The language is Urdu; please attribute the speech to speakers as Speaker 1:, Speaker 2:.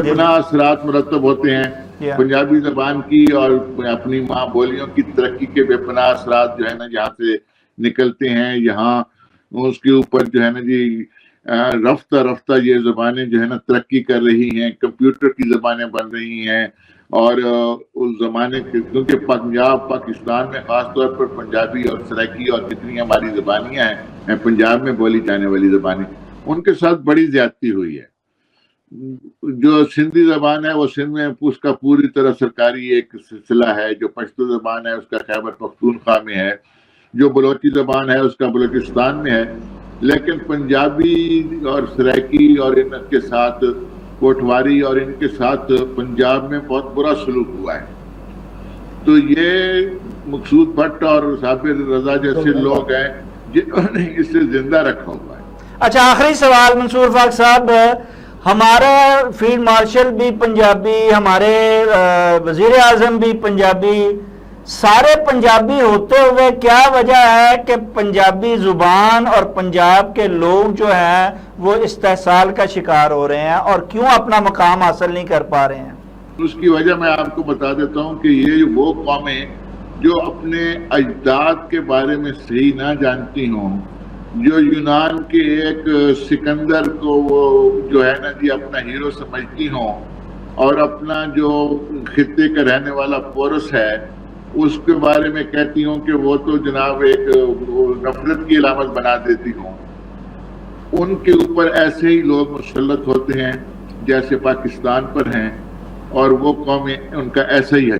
Speaker 1: پناہ اثرات مرتب ہوتے ہیں پنجابی زبان کی اور اپنی ماں بولیوں کی ترقی کے بے پناہ اثرات جو ہے نا یہاں سے نکلتے ہیں. یہاں اس کے اوپر جو ہے نا جی رفتہ رفتہ یہ زبانیں جو ہے نا ترقی کر رہی ہیں, کمپیوٹر کی زبانیں بن رہی ہیں. اور اس زمانے کے کیونکہ پنجاب پاکستان میں خاص طور پر پنجابی اور سرائکی اور جتنی ہماری زبانیاں ہیں پنجاب میں بولی جانے والی زبانیں, ان کے ساتھ بڑی زیادتی ہوئی ہے. جو سندھی زبان ہے وہ سندھ میں اس کا پوری طرح سرکاری ایک سلسلہ ہے. جو پشتو زبان ہے اس کا خیبر پختونخوا میں ہے. جو بلوچی زبان ہے اس کا بلوچستان میں ہے. لیکن پنجابی اور سرائکی اور ان کے ساتھ کوٹواری اور ان کے ساتھ پنجاب میں بہت برا سلوک ہوا ہے. تو یہ مقصود بھٹ اور صابر رضا جیسے لوگ ہیں جنہوں نے اسے زندہ رکھا ہوا ہے.
Speaker 2: اچھا, آخری سوال منصور فاق صاحب, ہمارا فیلڈ مارشل بھی پنجابی, ہمارے وزیر اعظم بھی پنجابی, سارے پنجابی ہوتے ہوئے کیا وجہ ہے کہ پنجابی زبان اور پنجاب کے لوگ جو ہیں وہ استحصال کا شکار ہو رہے ہیں اور کیوں اپنا مقام حاصل نہیں کر پا رہے ہیں؟
Speaker 1: اس کی وجہ میں آپ کو بتا دیتا ہوں کہ یہ وہ قومیں جو اپنے اجداد کے بارے میں صحیح نہ جانتی ہوں, جو یونان کے ایک سکندر کو وہ جو ہے نا جی اپنا ہیرو سمجھتی ہوں, اور اپنا جو خطے کا رہنے والا پورس ہے اس کے بارے میں کہتی ہوں کہ وہ تو جناب ایک نفرت کی علامت بنا دیتی ہوں, ان کے اوپر ایسے ہی لوگ مسلط ہوتے ہیں جیسے پاکستان پر ہیں, اور وہ قومیں ان کا ایسا ہی ہے.